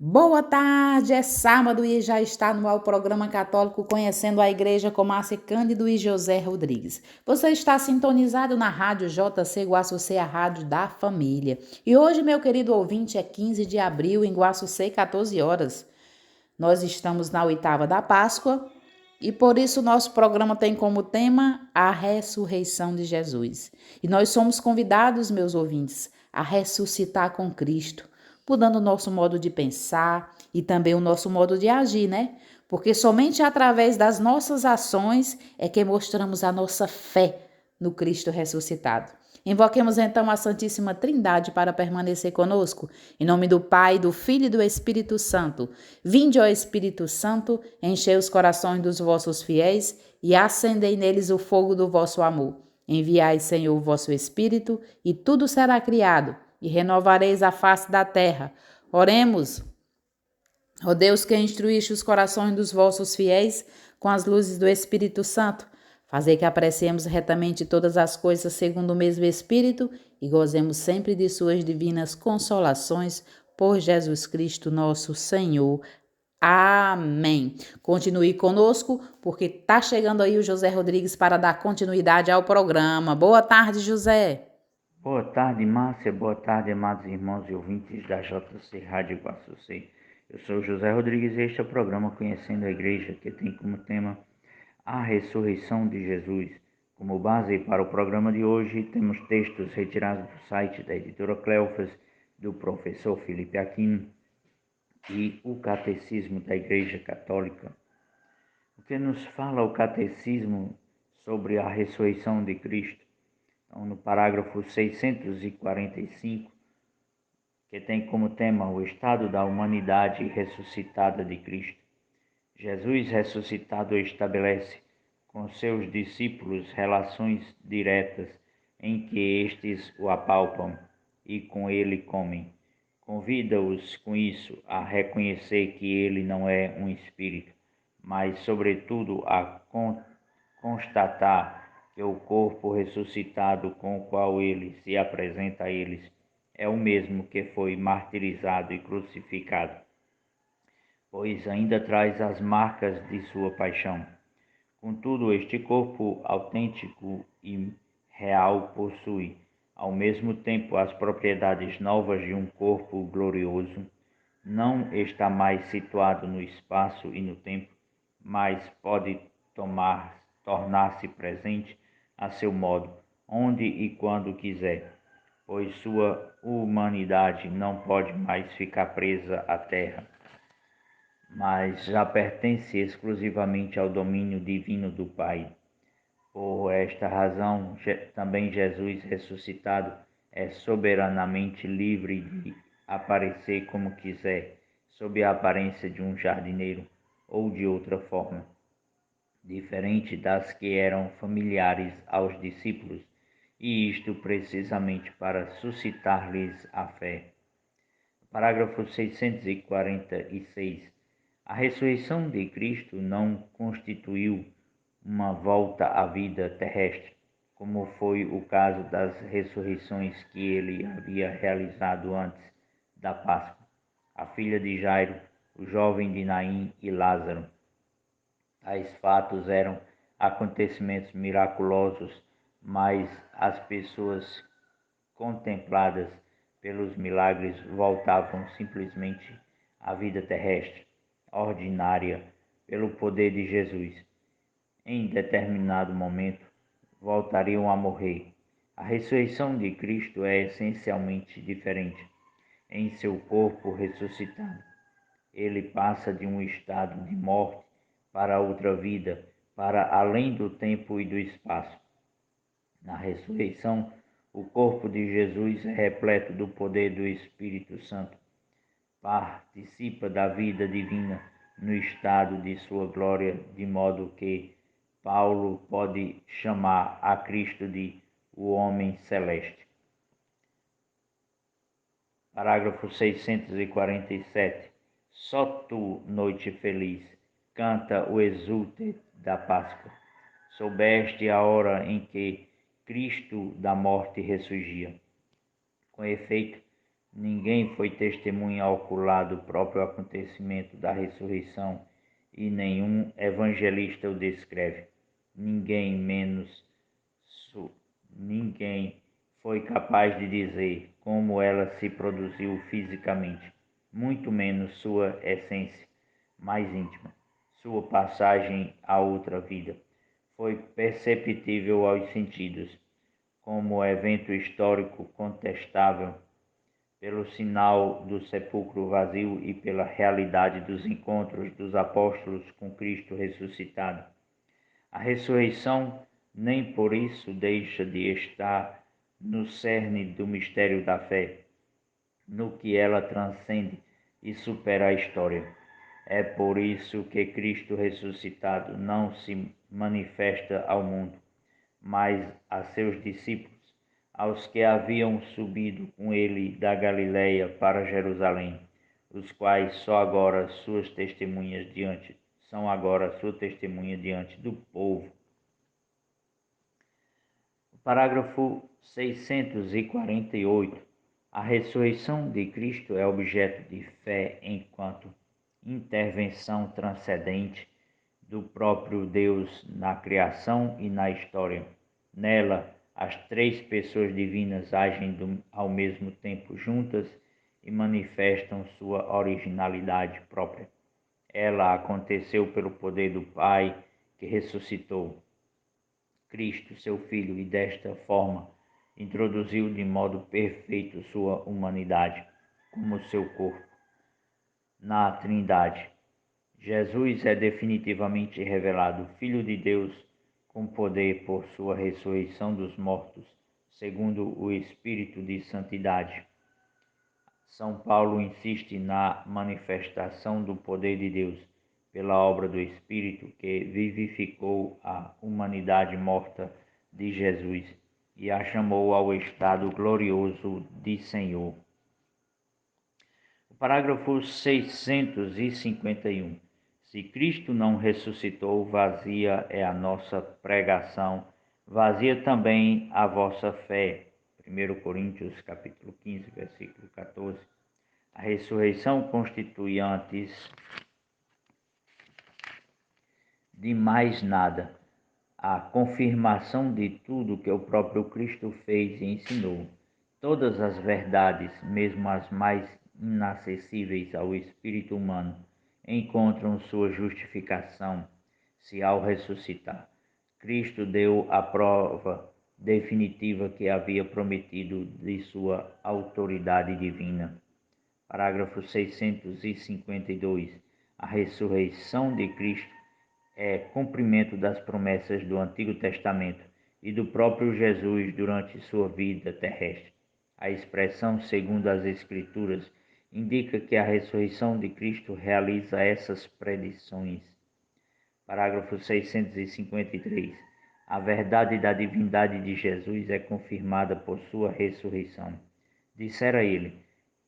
Boa tarde, é sábado e já está no ar o programa católico Conhecendo a Igreja com Márcia Cândido e José Rodrigues. Você está sintonizado na Rádio JC Guaçucê, a rádio da família. E hoje, meu querido ouvinte, é 15 de abril, em Guaçucê, 14 horas. Nós estamos na oitava da Páscoa e por isso nosso programa tem como tema a ressurreição de Jesus. E nós somos convidados, meus ouvintes, a ressuscitar com Cristo, mudando o nosso modo de pensar e também o nosso modo de agir, né? Porque somente através das nossas ações é que mostramos a nossa fé no Cristo ressuscitado. Invoquemos então a Santíssima Trindade para permanecer conosco. Em nome do Pai, do Filho e do Espírito Santo. Vinde, ó Espírito Santo, enchei os corações dos vossos fiéis e acendei neles o fogo do vosso amor. Enviai, Senhor, o vosso Espírito, e tudo será criado, e renovareis a face da terra. Oremos. Ó Deus, que instruíste os corações dos vossos fiéis com as luzes do Espírito Santo, fazei que apreciemos retamente todas as coisas segundo o mesmo Espírito e gozemos sempre de suas divinas consolações por Jesus Cristo, nosso Senhor. Amém. Continue conosco, porque está chegando aí o José Rodrigues para dar continuidade ao programa. Boa tarde, José. Boa tarde, Márcia. Boa tarde, amados irmãos e ouvintes da JC Rádio Guaçucê. Eu sou José Rodrigues e este é o programa Conhecendo a Igreja, que tem como tema a ressurreição de Jesus. Como base para o programa de hoje, temos textos retirados do site da editora Cleofas, do professor Felipe Aquino e o Catecismo da Igreja Católica. O que nos fala o Catecismo sobre a ressurreição de Cristo? Então, no parágrafo 645, que tem como tema o estado da humanidade ressuscitada de Cristo. Jesus ressuscitado estabelece com seus discípulos relações diretas em que estes o apalpam e com ele comem. Convida-os com isso a reconhecer que ele não é um espírito, mas, sobretudo, a constatar que o corpo ressuscitado com o qual ele se apresenta a eles é o mesmo que foi martirizado e crucificado, pois ainda traz as marcas de sua paixão. Contudo, este corpo autêntico e real possui, ao mesmo tempo, as propriedades novas de um corpo glorioso. Não está mais situado no espaço e no tempo, mas pode tornar-se presente a seu modo, onde e quando quiser, pois sua humanidade não pode mais ficar presa à terra, mas já pertence exclusivamente ao domínio divino do Pai. Por esta razão, também Jesus ressuscitado é soberanamente livre de aparecer como quiser, sob a aparência de um jardineiro ou de outra forma, diferente das que eram familiares aos discípulos, e isto precisamente para suscitar-lhes a fé. Parágrafo 646. A ressurreição de Cristo não constituiu uma volta à vida terrestre, como foi o caso das ressurreições que ele havia realizado antes da Páscoa, a filha de Jairo, o jovem de Naim e Lázaro. Tais fatos eram acontecimentos miraculosos, mas as pessoas contempladas pelos milagres voltavam simplesmente à vida terrestre, ordinária, pelo poder de Jesus. Em determinado momento, voltariam a morrer. A ressurreição de Cristo é essencialmente diferente. Em seu corpo ressuscitado, ele passa de um estado de morte para outra vida, para além do tempo e do espaço. Na ressurreição, o corpo de Jesus é repleto do poder do Espírito Santo. Participa da vida divina no estado de sua glória, de modo que Paulo pode chamar a Cristo de o homem celeste. Parágrafo 647. Só tu, noite feliz, canta o exulte da Páscoa. Soubeste a hora em que Cristo da morte ressurgia. Com efeito, Ninguém foi testemunha ocular do próprio acontecimento da ressurreição e nenhum evangelista o descreve. Ninguém menos ninguém foi capaz de dizer como ela se produziu fisicamente, muito menos sua essência mais íntima, sua passagem a outra vida. Foi perceptível aos sentidos, como evento histórico contestável, pelo sinal do sepulcro vazio e pela realidade dos encontros dos apóstolos com Cristo ressuscitado. A ressurreição nem por isso deixa de estar no cerne do mistério da fé, no que ela transcende e supera a história. É por isso que Cristo ressuscitado não se manifesta ao mundo, mas a seus discípulos, aos que haviam subido com ele da Galileia para Jerusalém, os quais são agora sua testemunha diante do povo. Parágrafo 648. A ressurreição de Cristo é objeto de fé enquanto intervenção transcendente do próprio Deus na criação e na história. Nela, as três pessoas divinas agem ao mesmo tempo juntas e manifestam sua originalidade própria. Ela aconteceu pelo poder do Pai que ressuscitou Cristo, seu Filho, e desta forma introduziu de modo perfeito sua humanidade como seu corpo na Trindade. Jesus é definitivamente revelado Filho de Deus com poder por sua ressurreição dos mortos, segundo o Espírito de Santidade. São Paulo insiste na manifestação do poder de Deus pela obra do Espírito que vivificou a humanidade morta de Jesus e a chamou ao estado glorioso de Senhor. O parágrafo 651. Se Cristo não ressuscitou, vazia é a nossa pregação, vazia também a vossa fé. 1 Coríntios capítulo 15, versículo 14. A ressurreição constitui, antes de mais nada, a confirmação de tudo que o próprio Cristo fez e ensinou. Todas as verdades, mesmo as mais inacessíveis ao espírito humano, encontram sua justificação se, ao ressuscitar, Cristo deu a prova definitiva que havia prometido de sua autoridade divina. Parágrafo 652. A ressurreição de Cristo é cumprimento das promessas do Antigo Testamento e do próprio Jesus durante sua vida terrestre. A expressão segundo as Escrituras indica que a ressurreição de Cristo realiza essas predições. Parágrafo 653. A verdade da divindade de Jesus é confirmada por sua ressurreição. Dissera ele: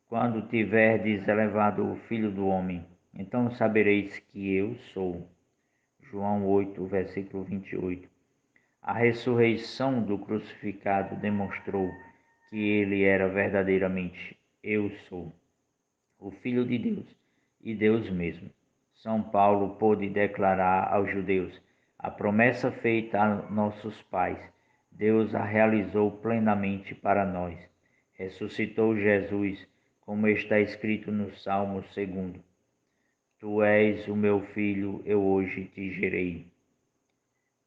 quando tiverdes elevado o Filho do Homem, então sabereis que eu sou. João 8, versículo 28. A ressurreição do crucificado demonstrou que ele era verdadeiramente eu sou, o Filho de Deus e Deus mesmo. São Paulo pôde declarar aos judeus: a promessa feita a nossos pais, Deus a realizou plenamente para nós. Ressuscitou Jesus, como está escrito no Salmo 2. Tu és o meu filho, eu hoje te gerei.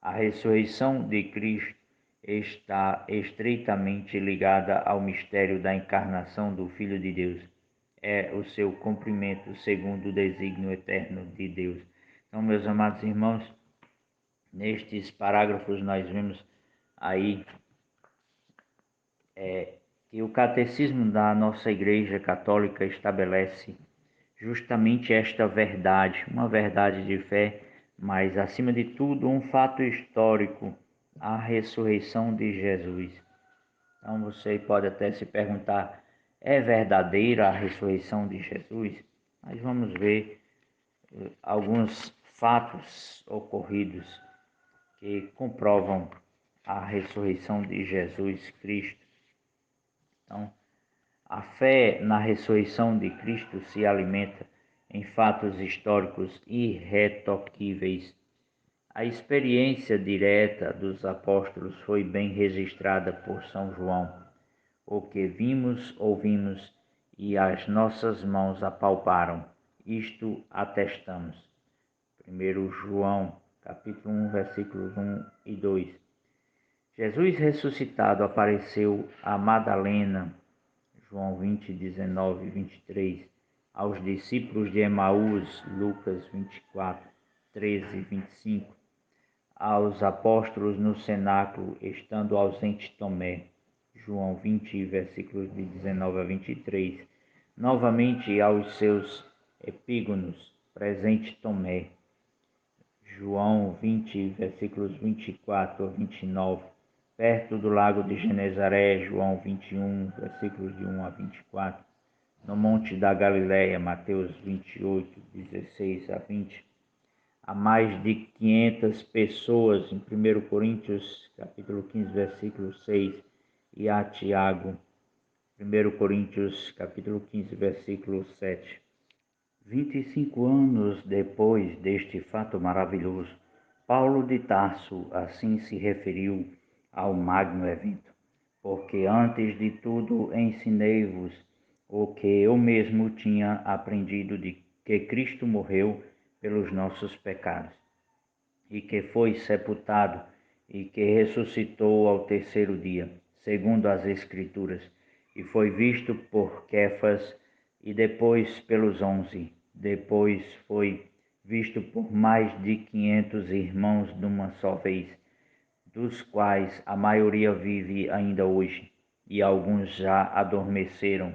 A ressurreição de Cristo está estreitamente ligada ao mistério da encarnação do Filho de Deus. É o seu cumprimento segundo o desígnio eterno de Deus. Então, meus amados irmãos, nestes parágrafos nós vemos aí que o catecismo da nossa Igreja Católica estabelece justamente esta verdade, uma verdade de fé, mas acima de tudo um fato histórico, a ressurreição de Jesus. Então você pode até se perguntar, é verdadeira a ressurreição de Jesus? Mas vamos ver alguns fatos ocorridos que comprovam a ressurreição de Jesus Cristo. Então, A fé na ressurreição de Cristo se alimenta em fatos históricos irretocáveis. A experiência direta dos apóstolos foi bem registrada por São João. O que vimos, ouvimos e as nossas mãos apalparam, isto atestamos. 1 João, capítulo 1, versículos 1 e 2. Jesus ressuscitado apareceu a Madalena, João 20, 19 e 23, aos discípulos de Emaús, Lucas 24, 13 e 25, aos apóstolos no cenáculo, estando ausente Tomé, João 20, versículos de 19 a 23, novamente aos seus epígonos, presente Tomé, João 20, versículos 24 a 29, perto do lago de Genezaré, João 21, versículos de 1 a 24, no monte da Galileia, Mateus 28, 16 a 20, a mais de 500 pessoas, em 1 Coríntios, capítulo 15, versículo 6, e a Tiago, 1 Coríntios, capítulo 15, versículo 7. 25 anos depois deste fato maravilhoso, Paulo de Tarso assim se referiu ao magno evento: porque antes de tudo ensinei-vos o que eu mesmo tinha aprendido, de que Cristo morreu pelos nossos pecados, e que foi sepultado, e que ressuscitou ao terceiro dia, segundo as Escrituras, e foi visto por Quefas, e depois pelos 11. Depois foi visto por mais de 500 irmãos de uma só vez, dos quais a maioria vive ainda hoje, e alguns já adormeceram.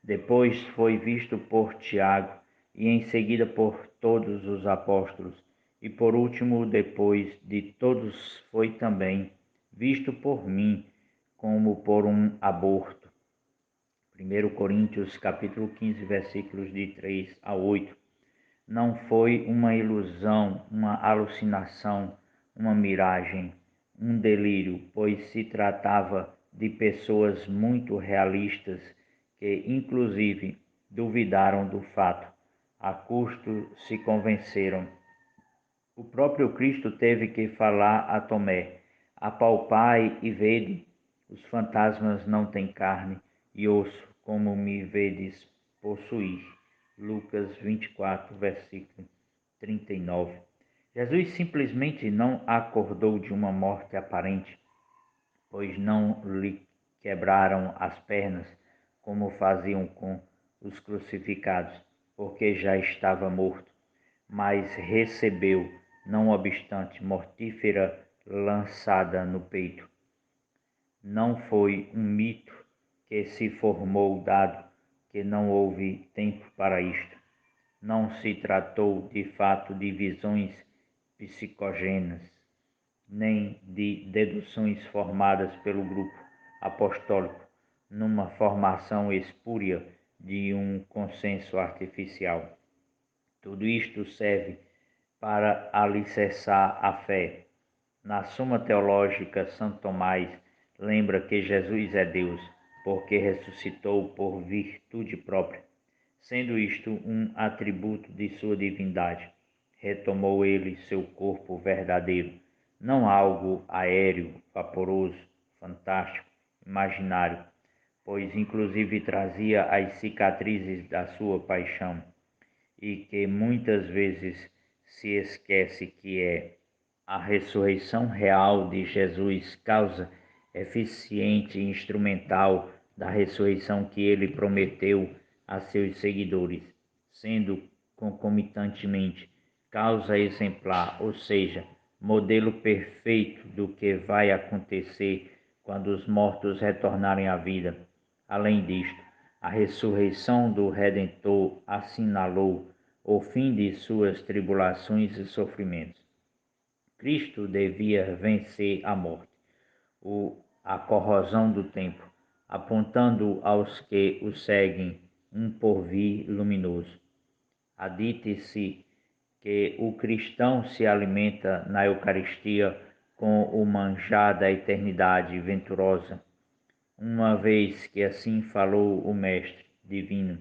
Depois foi visto por Tiago, e em seguida por todos os apóstolos, e por último, depois de todos, foi também visto por mim, como por um aborto. 1 Coríntios capítulo 15, versículos de 3 a 8. Não foi uma ilusão, uma alucinação, uma miragem, um delírio, pois se tratava de pessoas muito realistas que, inclusive, duvidaram do fato. A custo se convenceram. O próprio Cristo teve que falar a Tomé: apalpai e vede, os fantasmas não têm carne e osso, como me vedes possuir. Lucas 24, versículo 39. Jesus simplesmente não acordou de uma morte aparente, pois não lhe quebraram as pernas, como faziam com os crucificados, porque já estava morto, mas recebeu, não obstante, mortífera lançada no peito. Não foi um mito que se formou, dado que não houve tempo para isto. Não se tratou de fato de visões psicogênas, nem de deduções formadas pelo grupo apostólico numa formação espúria de um consenso artificial. Tudo isto serve para alicerçar a fé. Na Suma Teológica, Santo Tomás lembra que Jesus é Deus, porque ressuscitou por virtude própria, sendo isto um atributo de sua divindade. Retomou ele seu corpo verdadeiro, não algo aéreo, vaporoso, fantástico, imaginário, pois inclusive trazia as cicatrizes da sua paixão, e que muitas vezes se esquece que é a ressurreição real de Jesus, causa eficiente e instrumental da ressurreição que ele prometeu a seus seguidores, sendo concomitantemente causa exemplar, ou seja, modelo perfeito do que vai acontecer quando os mortos retornarem à vida. Além disto, a ressurreição do Redentor assinalou o fim de suas tribulações e sofrimentos. Cristo devia vencer a morte, a corrosão do tempo, apontando aos que o seguem um porvir luminoso. Adite-se que o cristão se alimenta na Eucaristia com o manjar da eternidade venturosa. uma vez que assim falou o Mestre Divino: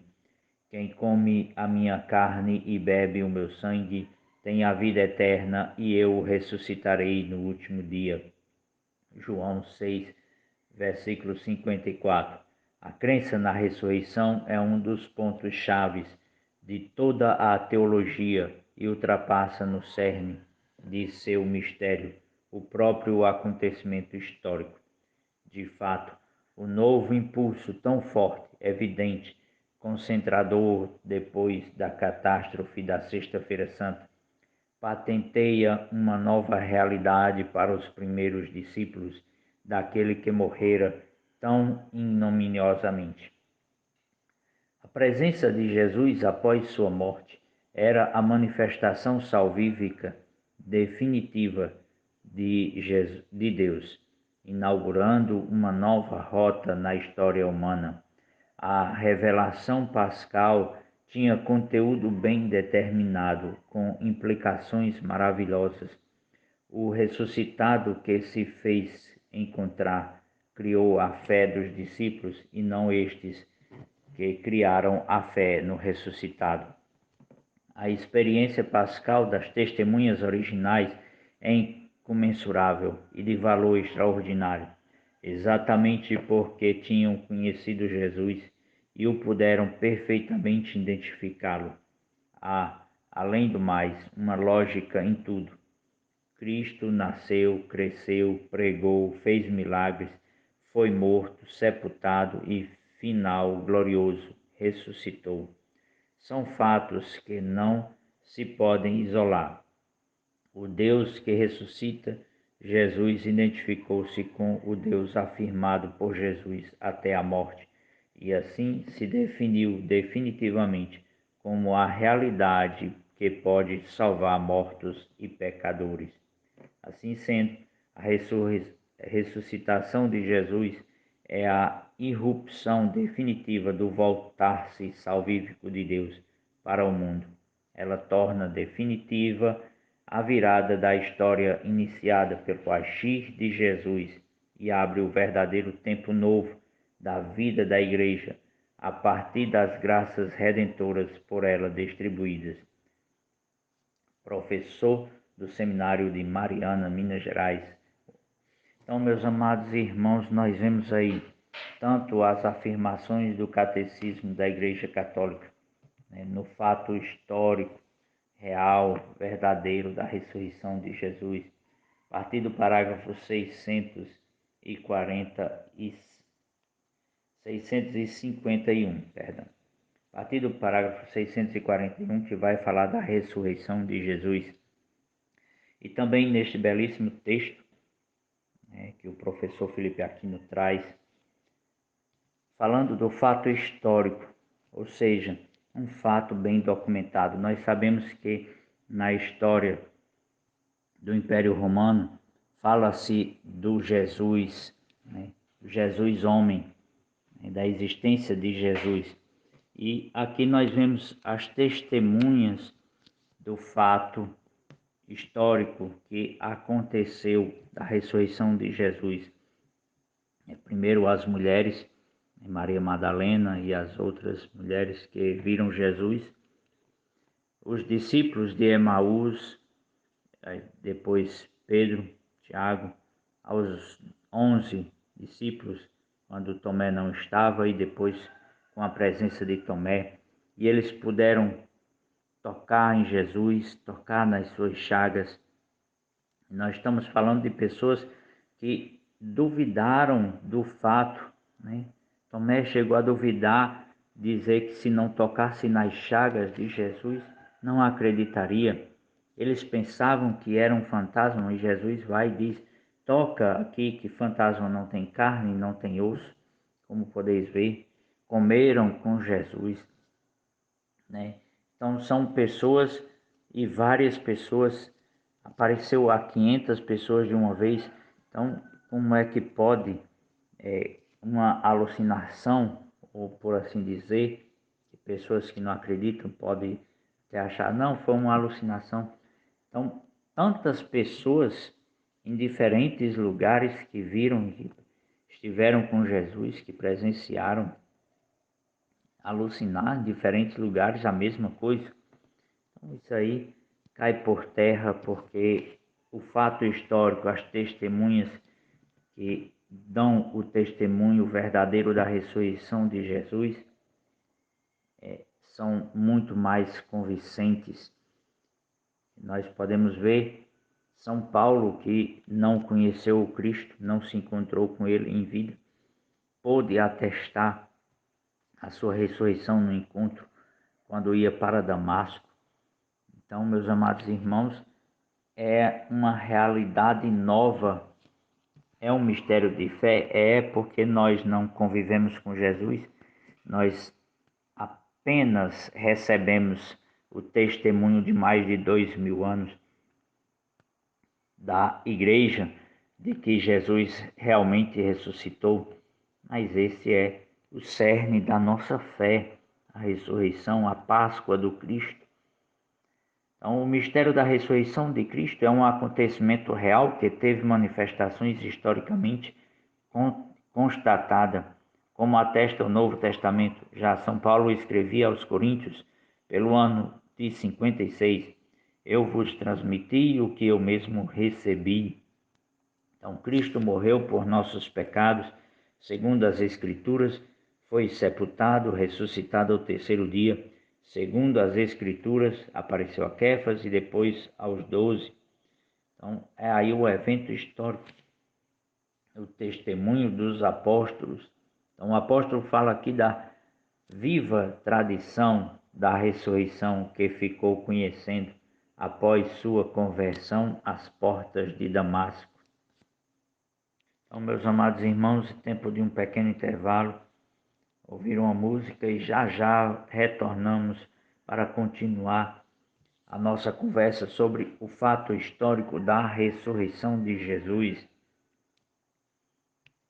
quem come a minha carne e bebe o meu sangue tem a vida eterna, e eu o ressuscitarei no último dia. João 6, versículo 54. A crença na ressurreição é um dos pontos chaves de toda a teologia e ultrapassa no cerne de seu mistério o próprio acontecimento histórico. De fato, o novo impulso tão forte, evidente, concentrador depois da catástrofe da Sexta-feira Santa, patenteia uma nova realidade para os primeiros discípulos daquele que morrera tão ignominiosamente. A presença de Jesus após sua morte era a manifestação salvífica definitiva de Deus, inaugurando uma nova rota na história humana. A revelação pascal tinha conteúdo bem determinado, com implicações maravilhosas. O ressuscitado que se fez encontrar criou a fé dos discípulos e não estes que criaram a fé no ressuscitado. A experiência pascal das testemunhas originais é incomensurável e de valor extraordinário, exatamente porque tinham conhecido Jesus e o puderam perfeitamente identificá-lo. Há, além do mais, uma lógica em tudo. Cristo nasceu, cresceu, pregou, fez milagres, foi morto, sepultado e, final glorioso, ressuscitou. São fatos que não se podem isolar. O Deus que ressuscita Jesus identificou-se com o Deus afirmado por Jesus até a morte e assim se definiu definitivamente como a realidade que pode salvar mortos e pecadores. Assim sendo, a ressuscitação de Jesus é a irrupção definitiva do voltar-se salvífico de Deus para o mundo. Ela torna definitiva a virada da história iniciada pelo agir de Jesus e abre o verdadeiro tempo novo da vida da Igreja a partir das graças redentoras por ela distribuídas. Professor do Seminário de Mariana, Minas Gerais. Então, meus amados irmãos, nós vemos aí tanto as afirmações do Catecismo da Igreja Católica, no fato histórico, real, verdadeiro da ressurreição de Jesus, a partir do parágrafo 651, a partir do parágrafo 641, que vai falar da ressurreição de Jesus. E também neste belíssimo texto, que o professor Felipe Aquino traz, falando do fato histórico, ou seja, um fato bem documentado. Nós sabemos que na história do Império Romano fala-se do Jesus, Jesus homem, da existência de Jesus. E aqui nós vemos as testemunhas do fato histórico que aconteceu da ressurreição de Jesus. Primeiro as mulheres, Maria Madalena e as outras mulheres que viram Jesus, os discípulos de Emaús, depois Pedro, Tiago, aos 11 discípulos, quando Tomé não estava, e depois com a presença de Tomé, e eles puderam tocar em Jesus, tocar nas suas chagas. Nós estamos falando de pessoas que duvidaram do fato, Tomé chegou a duvidar, dizer que se não tocasse nas chagas de Jesus, não acreditaria. Eles pensavam que era um fantasma, e Jesus vai e diz: toca aqui, que fantasma não tem carne, não tem osso, como podeis ver. Comeram com Jesus, Então são pessoas, e várias pessoas, apareceu a 500 pessoas de uma vez. Então, como é que pode uma alucinação, ou por assim dizer, que pessoas que não acreditam podem até achar, não, foi uma alucinação. Então, tantas pessoas em diferentes lugares que viram, que estiveram com Jesus, que presenciaram alucinar em diferentes lugares a mesma coisa. Então, isso aí cai por terra porque o fato histórico, as testemunhas que dão o testemunho verdadeiro da ressurreição de Jesus são muito mais convincentes. Nós podemos ver São Paulo, que não conheceu o Cristo, não se encontrou com ele em vida, pôde atestar a sua ressurreição no encontro quando ia para Damasco. Então, meus amados irmãos, é uma realidade nova, é um mistério de fé, porque nós não convivemos com Jesus, nós apenas recebemos o testemunho de mais de 2000 anos da igreja de que Jesus realmente ressuscitou, mas esse é o cerne da nossa fé, a ressurreição, a Páscoa do Cristo. Então, o mistério da ressurreição de Cristo é um acontecimento real que teve manifestações historicamente constatadas, como atesta o Novo Testamento. Já São Paulo escrevia aos Coríntios, pelo ano de 56, eu vos transmiti o que eu mesmo recebi. Então, Cristo morreu por nossos pecados, segundo as Escrituras, foi sepultado, ressuscitado ao terceiro dia, segundo as Escrituras, apareceu a Quefas e depois aos 12. Então, é aí o evento histórico, o testemunho dos apóstolos. Então, o apóstolo fala aqui da viva tradição da ressurreição que ficou conhecendo após sua conversão às portas de Damasco. Então, meus amados irmãos, tempo de um pequeno intervalo, ouvir uma música e já retornamos para continuar a nossa conversa sobre o fato histórico da ressurreição de Jesus.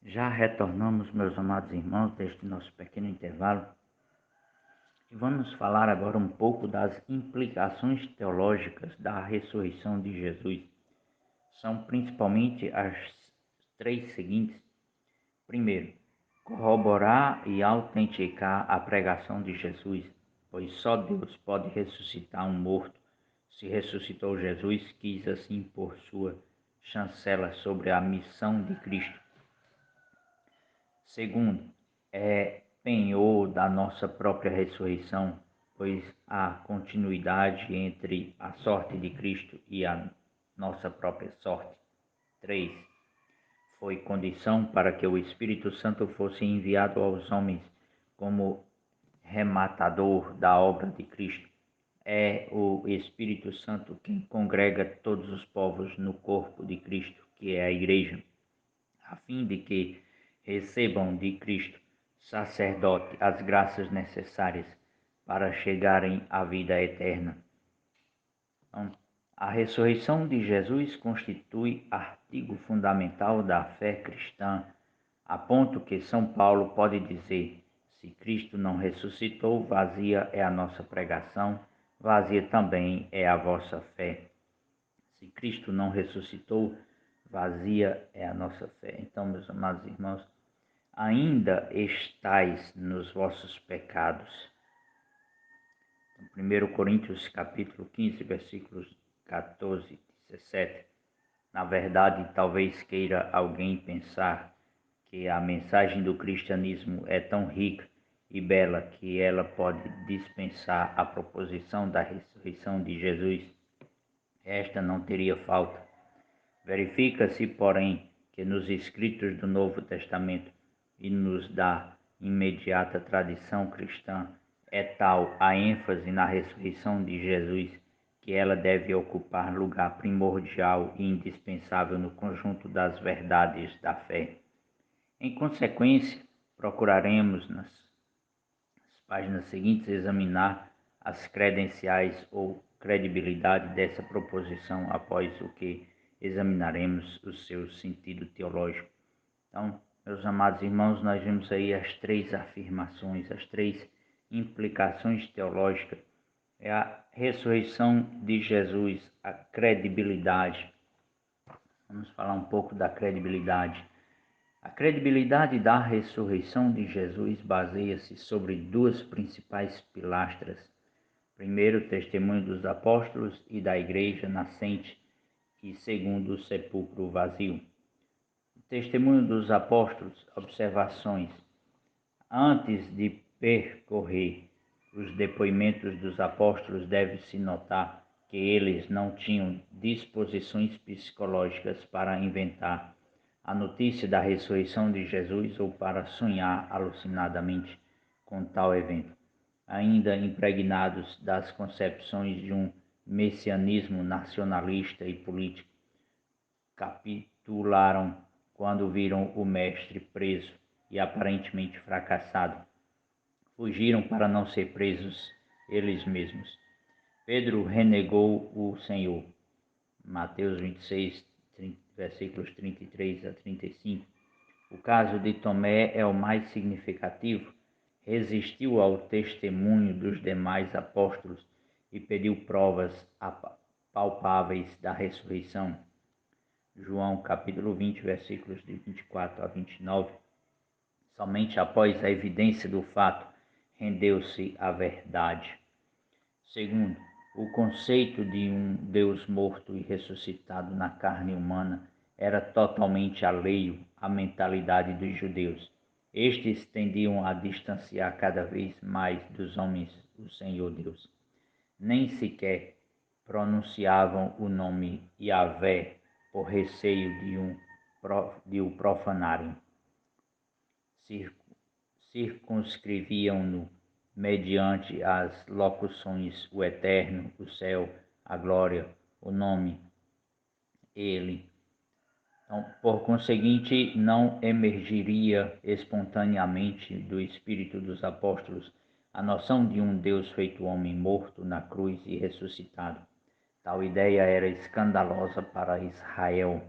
Já retornamos, meus amados irmãos, deste nosso pequeno intervalo e vamos falar agora um pouco das implicações teológicas da ressurreição de Jesus. São principalmente as três seguintes. Primeiro, corroborar e autenticar a pregação de Jesus, pois só Deus pode ressuscitar um morto. Se ressuscitou Jesus, quis assim pôr sua chancela sobre a missão de Cristo. Segundo, é penhor da nossa própria ressurreição, pois há continuidade entre a sorte de Cristo e a nossa própria sorte. 3. Foi condição para que o Espírito Santo fosse enviado aos homens como rematador da obra de Cristo. É o Espírito Santo quem congrega todos os povos no corpo de Cristo, que é a Igreja, a fim de que recebam de Cristo, sacerdote, as graças necessárias para chegarem à vida eterna. Então, a ressurreição de Jesus constitui artigo fundamental da fé cristã, a ponto que São Paulo pode dizer: se Cristo não ressuscitou, vazia é a nossa pregação, vazia também é a vossa fé. Se Cristo não ressuscitou, vazia é a nossa fé. Então, meus amados irmãos, ainda estais nos vossos pecados. 1 Coríntios capítulo 15, versículos 14 e 17. Na verdade, talvez queira alguém pensar que a mensagem do cristianismo é tão rica e bela que ela pode dispensar a proposição da ressurreição de Jesus. Esta não teria falta. Verifica-se, porém, que nos escritos do Novo Testamento e nos da imediata tradição cristã é tal a ênfase na ressurreição de Jesus que ela deve ocupar lugar primordial e indispensável no conjunto das verdades da fé. Em consequência, procuraremos nas páginas seguintes examinar as credenciais ou credibilidade dessa proposição após o que examinaremos o seu sentido teológico. Então, meus amados irmãos, nós vimos aí as três afirmações, as três implicações teológicas. É a ressurreição de Jesus, a credibilidade. Vamos falar um pouco da credibilidade. A credibilidade da ressurreição de Jesus baseia-se sobre duas principais pilastras. Primeiro, o testemunho dos apóstolos e da igreja nascente, e segundo, o sepulcro vazio. O testemunho dos apóstolos, observações. Antes de percorrer os depoimentos dos apóstolos, deve-se notar que eles não tinham disposições psicológicas para inventar a notícia da ressurreição de Jesus ou para sonhar alucinadamente com tal evento. Ainda impregnados das concepções de um messianismo nacionalista e político, capitularam quando viram o mestre preso e aparentemente fracassado. Fugiram para não ser presos eles mesmos. Pedro renegou o Senhor. Mateus 26, versículos 33 a 35. O caso de Tomé é o mais significativo. Resistiu ao testemunho dos demais apóstolos e pediu provas palpáveis da ressurreição. João capítulo 20, versículos de 24 a 29. Somente após a evidência do fato, rendeu-se à verdade. Segundo, o conceito de um Deus morto e ressuscitado na carne humana era totalmente alheio à mentalidade dos judeus. Estes tendiam a distanciar cada vez mais dos homens o Senhor Deus. Nem sequer pronunciavam o nome Yahvé por receio de o profanarem. Circunscreviam-no mediante as locuções o eterno, o céu, a glória, o nome, ele. Então, por conseguinte, não emergiria espontaneamente do espírito dos apóstolos a noção de um Deus feito homem morto na cruz e ressuscitado. Tal ideia era escandalosa para Israel.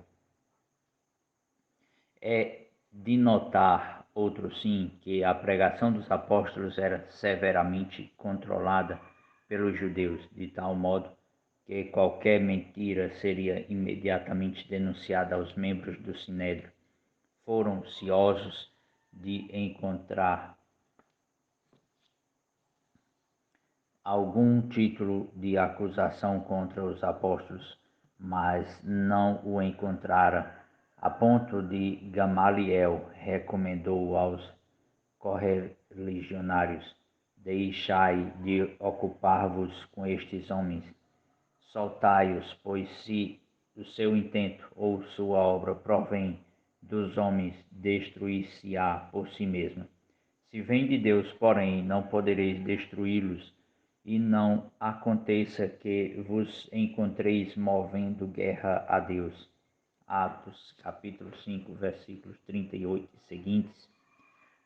É de notar, outro sim, que a pregação dos apóstolos era severamente controlada pelos judeus, de tal modo que qualquer mentira seria imediatamente denunciada aos membros do Sinédrio. Foram ciosos de encontrar algum título de acusação contra os apóstolos, mas não o encontraram, a ponto de Gamaliel recomendou aos correligionários: deixai de ocupar-vos com estes homens, soltai-os, pois se o seu intento ou sua obra provém dos homens, destruir-se-á por si mesma. Se vem de Deus, porém, não podereis destruí-los, e não aconteça que vos encontreis movendo guerra a Deus. Atos, capítulo 5, versículos 38 e seguintes.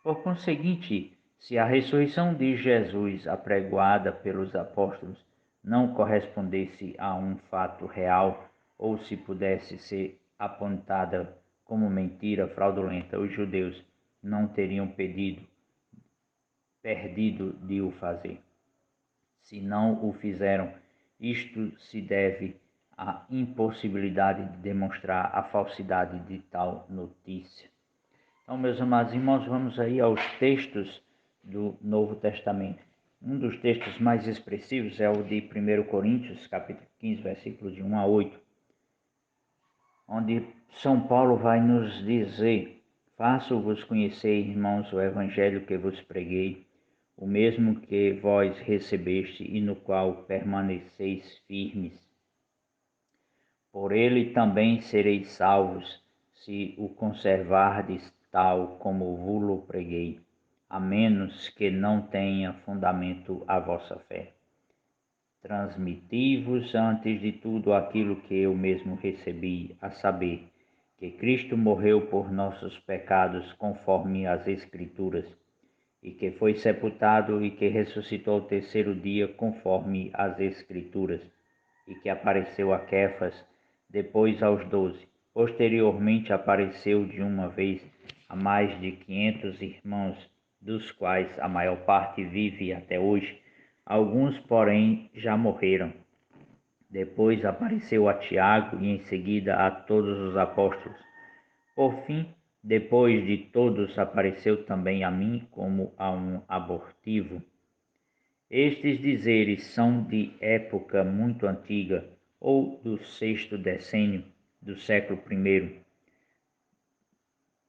Por conseguinte, se a ressurreição de Jesus, apregoada pelos apóstolos, não correspondesse a um fato real, ou se pudesse ser apontada como mentira fraudulenta, os judeus não teriam perdido de o fazer. Se não o fizeram, isto se deve à impossibilidade de demonstrar a falsidade de tal notícia. Então, meus amados irmãos, vamos aí aos textos do Novo Testamento. Um dos textos mais expressivos é o de 1 Coríntios, capítulo 15, versículos de 1 a 8, onde São Paulo vai nos dizer: faço-vos conhecer, irmãos, o evangelho que vos preguei, o mesmo que vós recebeste e no qual permaneceis firmes. Por ele também sereis salvos, se o conservardes tal como vos preguei, a menos que não tenha fundamento a vossa fé. Transmiti-vos antes de tudo aquilo que eu mesmo recebi, a saber, que Cristo morreu por nossos pecados conforme as Escrituras, e que foi sepultado e que ressuscitou ao terceiro dia conforme as Escrituras, e que apareceu a Quefas, depois aos 12. Posteriormente apareceu de uma vez a mais de 500 irmãos, dos quais a maior parte vive até hoje. Alguns, porém, já morreram. Depois apareceu a Tiago e em seguida a todos os apóstolos. Por fim, Depois de todos, apareceu também a mim como a um abortivo. Estes dizeres são de época muito antiga, ou do sexto decênio do século I.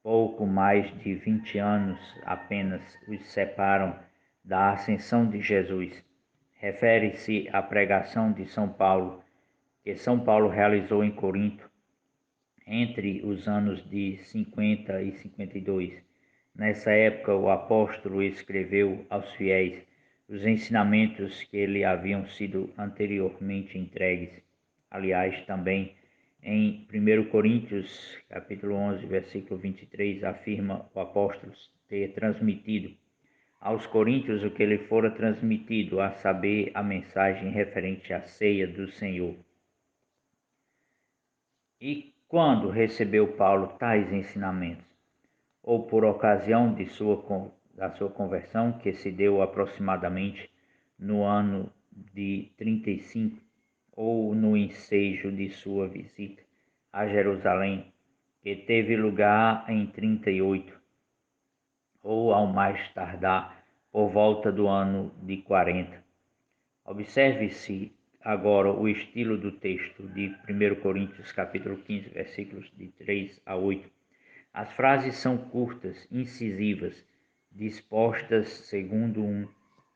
Pouco mais de 20 anos apenas os separam da ascensão de Jesus. Refere-se à pregação de São Paulo, que São Paulo realizou em Corinto entre os anos de 50 e 52. Nessa época, o apóstolo escreveu aos fiéis os ensinamentos que lhe haviam sido anteriormente entregues. Aliás, também em 1 Coríntios, capítulo 11, versículo 23, afirma o apóstolo ter transmitido aos coríntios o que lhe fora transmitido, a saber, a mensagem referente à ceia do Senhor. E quando recebeu Paulo tais ensinamentos? Ou por ocasião da sua conversão, que se deu aproximadamente no ano de 35, ou no ensejo de sua visita a Jerusalém, que teve lugar em 38, ou ao mais tardar, por volta do ano de 40. Observe-se agora o estilo do texto de 1 Coríntios capítulo 15, versículos de 3 a 8. As frases são curtas, incisivas, dispostas segundo um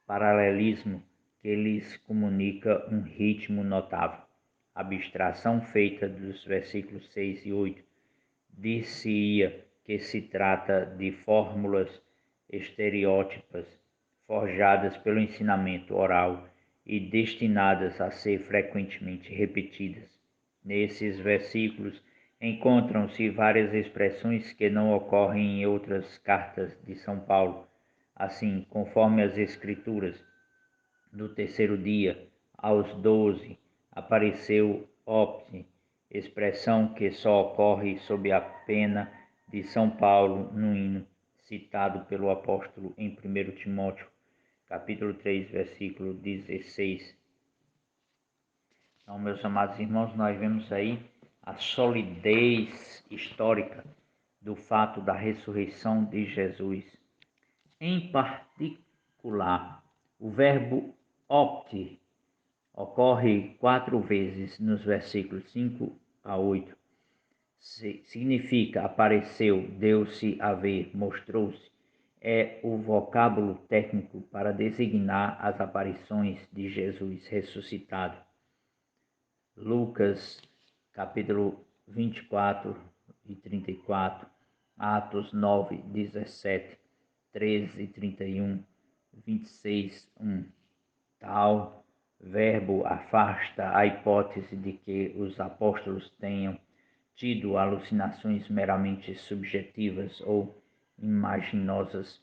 paralelismo que lhes comunica um ritmo notável. A abstração feita dos versículos 6 e 8 dir-se-ia que se trata de fórmulas estereótipas forjadas pelo ensinamento oral e destinadas a ser frequentemente repetidas. Nesses versículos encontram-se várias expressões que não ocorrem em outras cartas de São Paulo. Assim, conforme as Escrituras, no terceiro dia, aos 12, apareceu ópti, expressão que só ocorre sob a pena de São Paulo no hino citado pelo apóstolo em 1 Timóteo, capítulo 3, versículo 16. Então, meus amados irmãos, nós vemos aí a solidez histórica do fato da ressurreição de Jesus. Em particular, o verbo opte ocorre 4 vezes nos versículos 5 a 8. Significa apareceu, deu-se a ver, mostrou-se. É o vocábulo técnico para designar as aparições de Jesus ressuscitado. Lucas, capítulo 24 e 34, Atos 9, 17, 13, 31, 26, 1. Tal verbo afasta a hipótese de que os apóstolos tenham tido alucinações meramente subjetivas ou imaginosas.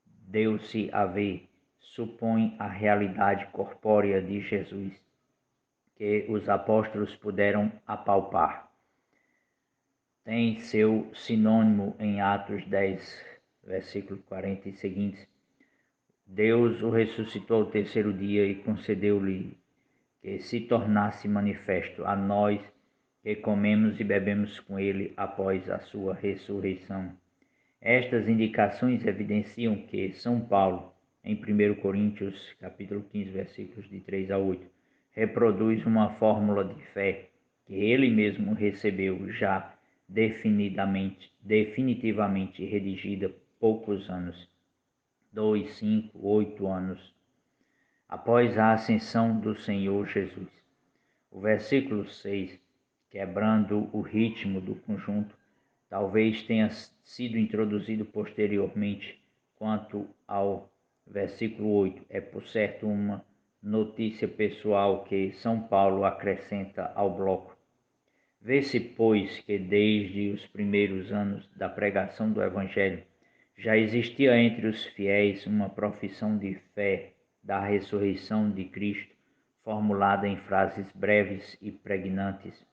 Deu-se a ver, supõe a realidade corpórea de Jesus, que os apóstolos puderam apalpar. Tem seu sinônimo em Atos 10, versículo 40 e seguintes. Deus o ressuscitou ao terceiro dia e concedeu-lhe que se tornasse manifesto a nós que comemos e bebemos com ele após a sua ressurreição. Estas indicações evidenciam que São Paulo, em 1 Coríntios, capítulo 15, versículos de 3 a 8, reproduz uma fórmula de fé que ele mesmo recebeu já definitivamente redigida poucos anos, 2, 5, 8 anos, após a ascensão do Senhor Jesus. O versículo 6, quebrando o ritmo do conjunto, talvez tenha sido introduzido posteriormente. Quanto ao versículo 8, é por certo uma notícia pessoal que São Paulo acrescenta ao bloco. Vê-se, pois, que desde os primeiros anos da pregação do Evangelho já existia entre os fiéis uma profissão de fé da ressurreição de Cristo, formulada em frases breves e pregnantes.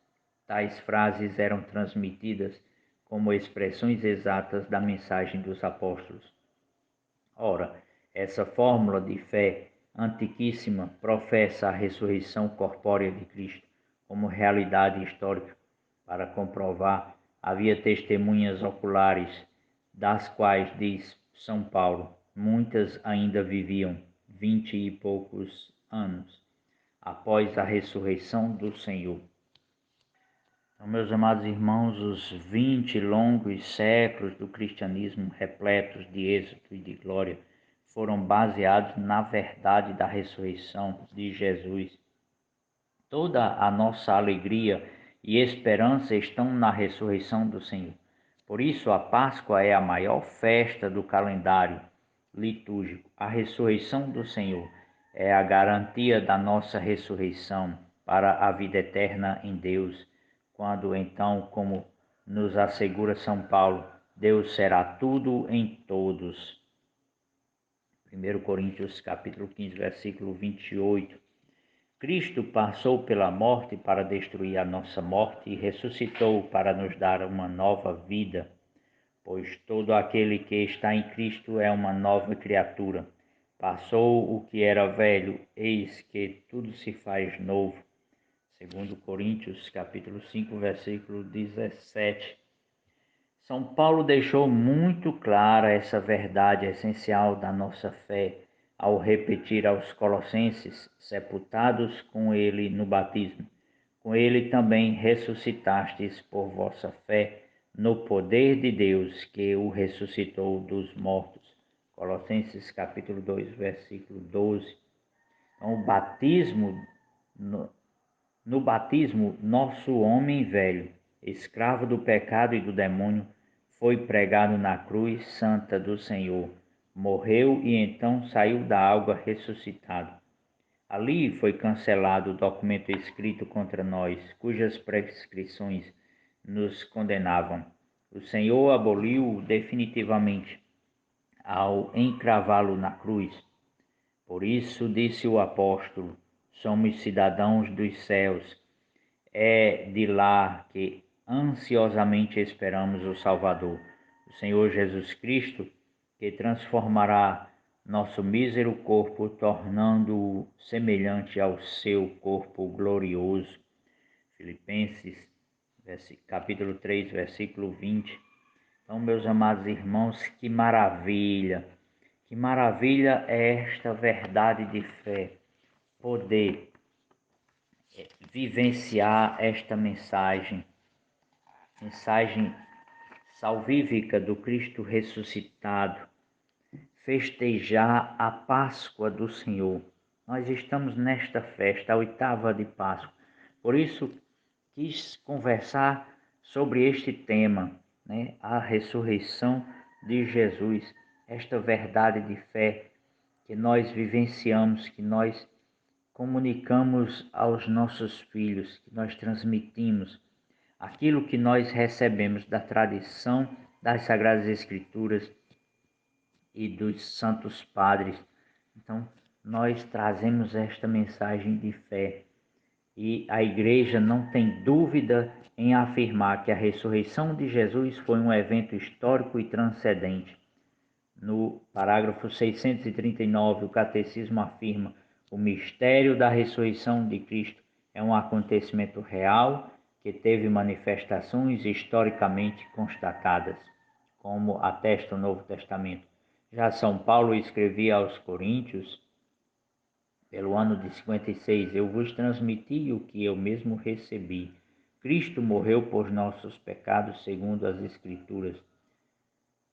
Tais frases eram transmitidas como expressões exatas da mensagem dos apóstolos. Ora, essa fórmula de fé antiquíssima professa a ressurreição corpórea de Cristo como realidade histórica. Para comprovar Havia testemunhas oculares, das quais, diz São Paulo, muitas ainda viviam 20 e poucos anos após a ressurreição do Senhor. Então, meus amados irmãos, os 20 longos séculos do cristianismo, repletos de êxito e de glória, foram baseados na verdade da ressurreição de Jesus. Toda a nossa alegria e esperança estão na ressurreição do Senhor. Por isso, a Páscoa é a maior festa do calendário litúrgico. A ressurreição do Senhor é a garantia da nossa ressurreição para a vida eterna em Deus. Quando então, como nos assegura São Paulo, Deus será tudo em todos. 1 Coríntios capítulo 15, versículo 28. Cristo passou pela morte para destruir a nossa morte e ressuscitou para nos dar uma nova vida, pois todo aquele que está em Cristo é uma nova criatura. Passou o que era velho, eis que tudo se faz novo. 2 Coríntios capítulo 5, versículo 17. São Paulo deixou muito clara essa verdade essencial da nossa fé ao repetir aos Colossenses: sepultados com ele no batismo, com ele também ressuscitastes por vossa fé no poder de Deus que o ressuscitou dos mortos. Colossenses capítulo 2, versículo 12. Então, o batismo, no batismo, nosso homem velho, escravo do pecado e do demônio, foi pregado na cruz santa do Senhor, morreu e então saiu da água ressuscitado. Ali foi cancelado o documento escrito contra nós, cujas prescrições nos condenavam. O Senhor aboliu definitivamente ao encravá-lo na cruz. Por isso, disse o apóstolo, somos cidadãos dos céus. É de lá que ansiosamente esperamos o Salvador, o Senhor Jesus Cristo, que transformará nosso mísero corpo, tornando-o semelhante ao seu corpo glorioso. Filipenses, capítulo 3, versículo 20. Então, meus amados irmãos, que maravilha é esta verdade de fé, poder vivenciar esta mensagem salvífica do Cristo ressuscitado, festejar a Páscoa do Senhor. Nós estamos nesta festa, a oitava de Páscoa. Por isso, quis conversar sobre este tema, né? A ressurreição de Jesus, esta verdade de fé que nós vivenciamos, que nós comunicamos aos nossos filhos, que nós transmitimos aquilo que nós recebemos da tradição das Sagradas Escrituras e dos Santos Padres. Então, nós trazemos esta mensagem de fé e a Igreja não tem dúvida em afirmar que a ressurreição de Jesus foi um evento histórico e transcendente. No parágrafo 639, o Catecismo afirma: o mistério da ressurreição de Cristo é um acontecimento real que teve manifestações historicamente constatadas, como atesta o Novo Testamento. Já São Paulo escrevia aos Coríntios, pelo ano de 56, eu vos transmiti o que eu mesmo recebi. Cristo morreu por nossos pecados, segundo as Escrituras.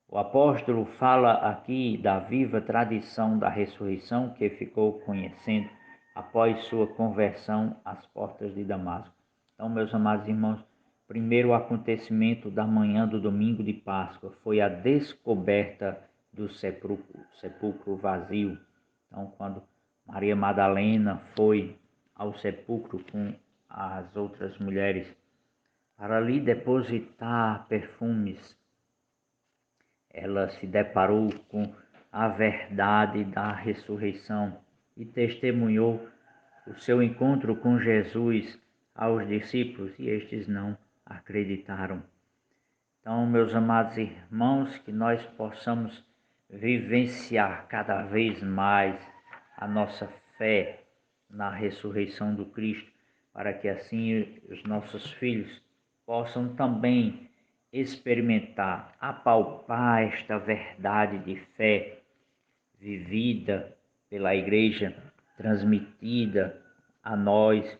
O apóstolo fala aqui da viva tradição da ressurreição que ficou conhecendo após sua conversão às portas de Damasco. Então, meus amados irmãos, o primeiro acontecimento da manhã do domingo de Páscoa foi a descoberta do sepulcro vazio. Então, quando Maria Madalena foi ao sepulcro com as outras mulheres para ali depositar perfumes, ela se deparou com a verdade da ressurreição e testemunhou o seu encontro com Jesus aos discípulos e estes não acreditaram. Então, meus amados irmãos, que nós possamos vivenciar cada vez mais a nossa fé na ressurreição do Cristo, para que assim os nossos filhos possam também experimentar, apalpar esta verdade de fé vivida pela igreja, transmitida a nós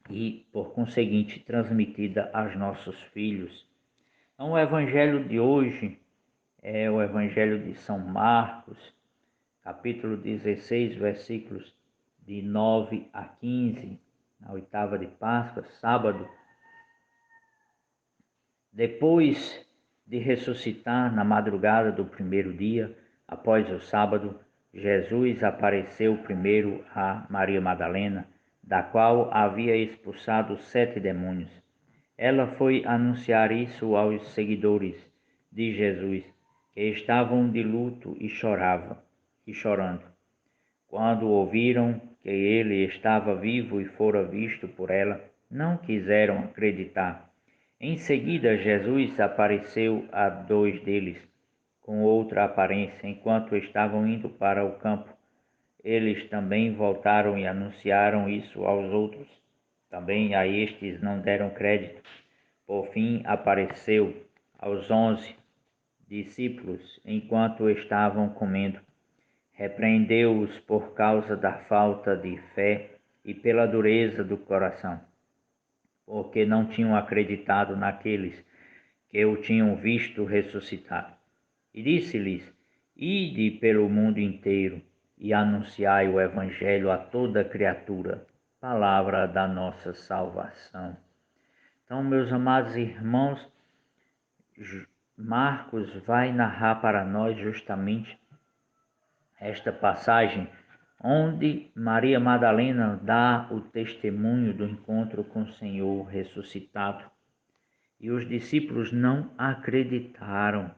e, por conseguinte, transmitida aos nossos filhos. Então, o evangelho de hoje é o evangelho de São Marcos, capítulo 16, versículos de 9 a 15, na oitava de Páscoa, sábado. Depois de ressuscitar na madrugada do primeiro dia, após o sábado, Jesus apareceu primeiro a Maria Madalena, da qual havia expulsado 7 demônios. Ela foi anunciar isso aos seguidores de Jesus, que estavam de luto e chorando. Quando ouviram que ele estava vivo e fora visto por ela, não quiseram acreditar. Em seguida, Jesus apareceu a 2 deles, com outra aparência, enquanto estavam indo para o campo. Eles também voltaram e anunciaram isso aos outros. Também a estes não deram crédito. Por fim, apareceu aos 11 discípulos, enquanto estavam comendo. Repreendeu-os por causa da falta de fé e pela dureza do coração, porque não tinham acreditado naqueles que o tinham visto ressuscitar. E disse-lhes: Ide pelo mundo inteiro e anunciai o Evangelho a toda criatura, palavra da nossa salvação. Então, meus amados irmãos, Marcos vai narrar para nós justamente esta passagem onde Maria Madalena dá o testemunho do encontro com o Senhor ressuscitado. E os discípulos não acreditaram.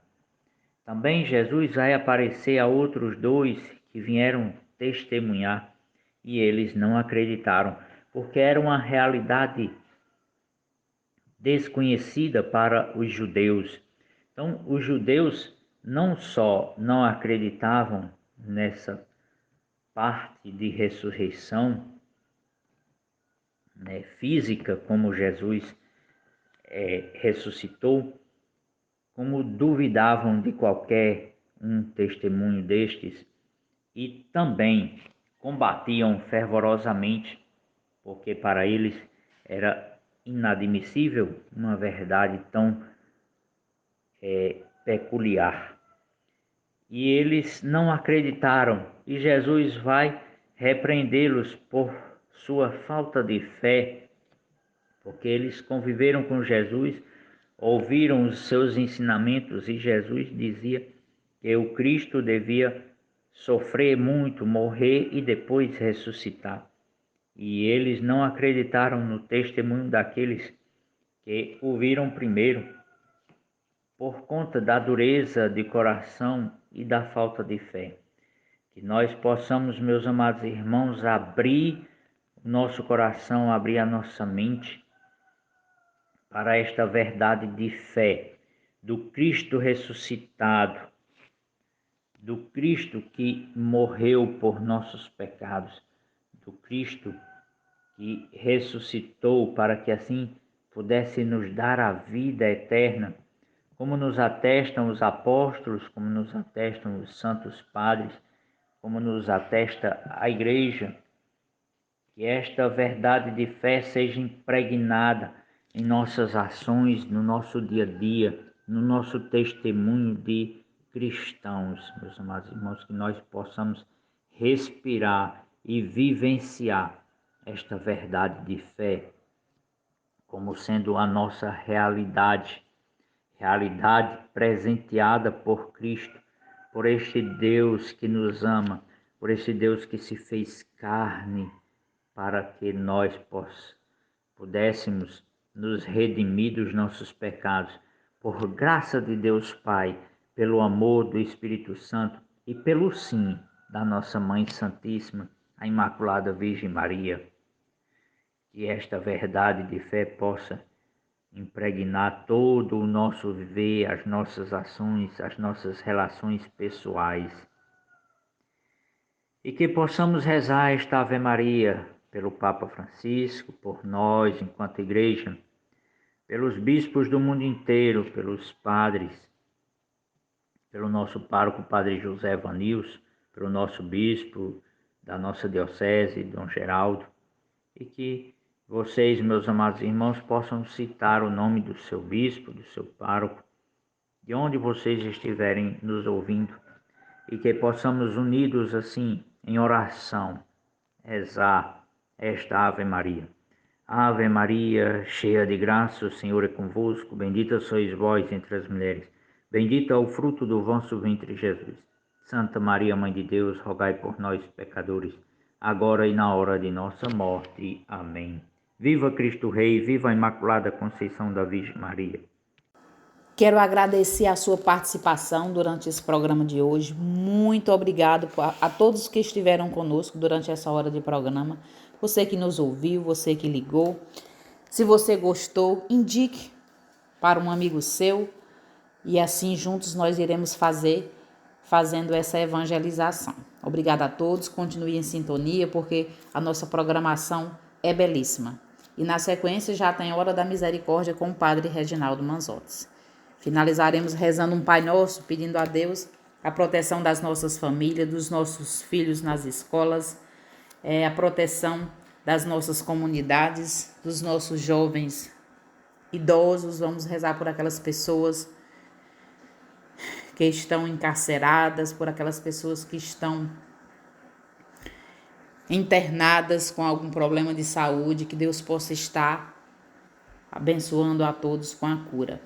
Também Jesus vai aparecer a outros 2 que vieram testemunhar e eles não acreditaram, porque era uma realidade desconhecida para os judeus. Então, os judeus não só não acreditavam nessa parte de ressurreição, física, como Jesus ressuscitou, como duvidavam de qualquer um testemunho destes e também combatiam fervorosamente, porque para eles era inadmissível uma verdade tão peculiar. E eles não acreditaram, e Jesus vai repreendê-los por sua falta de fé, porque eles conviveram com Jesus, ouviram os seus ensinamentos, e Jesus dizia que o Cristo devia sofrer muito, morrer e depois ressuscitar. E eles não acreditaram no testemunho daqueles que o viram primeiro, por conta da dureza de coração e da falta de fé. Que nós possamos, meus amados irmãos, abrir o nosso coração, abrir a nossa mente para esta verdade de fé do Cristo ressuscitado, do Cristo que morreu por nossos pecados, do Cristo que ressuscitou para que assim pudesse nos dar a vida eterna, como nos atestam os apóstolos, como nos atestam os santos padres, como nos atesta a Igreja. Que esta verdade de fé seja impregnada em nossas ações, no nosso dia a dia, no nosso testemunho de cristãos, meus amados irmãos, que nós possamos respirar e vivenciar esta verdade de fé como sendo a nossa realidade presenteada por Cristo, por este Deus que nos ama, por este Deus que se fez carne, para que nós pudéssemos nos redimir dos nossos pecados, por graça de Deus Pai, pelo amor do Espírito Santo e pelo sim da nossa Mãe Santíssima, a Imaculada Virgem Maria. Que esta verdade de fé possa impregnar todo o nosso viver, as nossas ações, as nossas relações pessoais. E que possamos rezar esta Ave Maria pelo Papa Francisco, por nós enquanto Igreja, pelos bispos do mundo inteiro, pelos padres, pelo nosso pároco, Padre José Vanils, pelo nosso bispo da nossa diocese, Dom Geraldo, e que vocês, meus amados irmãos, possam citar o nome do seu bispo, do seu pároco, de onde vocês estiverem nos ouvindo, e que possamos unidos assim em oração rezar esta Ave Maria. Ave Maria, cheia de graça, o Senhor é convosco, bendita sois vós entre as mulheres, bendito é o fruto do vosso ventre, Jesus. Santa Maria, Mãe de Deus, rogai por nós, pecadores, agora e na hora de nossa morte. Amém. Viva Cristo Rei, viva a Imaculada Conceição da Virgem Maria. Quero agradecer a sua participação durante esse programa de hoje. Muito obrigado a todos que estiveram conosco durante essa hora de programa. Você que nos ouviu, você que ligou. Se você gostou, indique para um amigo seu e assim juntos nós iremos fazendo essa evangelização. Obrigada a todos, continue em sintonia porque a nossa programação é belíssima. E na sequência já tem Hora da Misericórdia com o Padre Reginaldo Manzotti. Finalizaremos rezando um Pai Nosso, pedindo a Deus a proteção das nossas famílias, dos nossos filhos nas escolas, a proteção das nossas comunidades, dos nossos jovens idosos. Vamos rezar por aquelas pessoas que estão encarceradas, por aquelas pessoas que estão internadas com algum problema de saúde, que Deus possa estar abençoando a todos com a cura.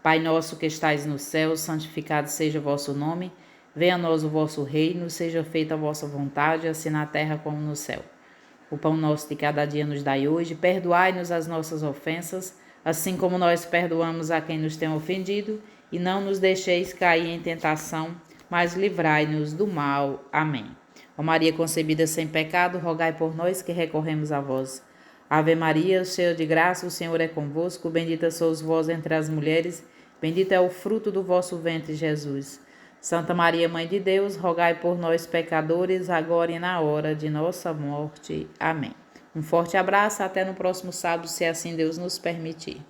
Pai nosso que estais no céu, santificado seja o vosso nome. Venha a nós o vosso reino, seja feita a vossa vontade, assim na terra como no céu. O pão nosso de cada dia nos dai hoje. Perdoai-nos as nossas ofensas, assim como nós perdoamos a quem nos tem ofendido. E não nos deixeis cair em tentação, mas livrai-nos do mal. Amém. Ó Maria concebida sem pecado, rogai por nós que recorremos a vós. Ave Maria, cheia de graça, o Senhor é convosco, bendita sois vós entre as mulheres, bendito é o fruto do vosso ventre, Jesus. Santa Maria, Mãe de Deus, rogai por nós, pecadores, agora e na hora de nossa morte. Amém. Um forte abraço, até no próximo sábado, se assim Deus nos permitir.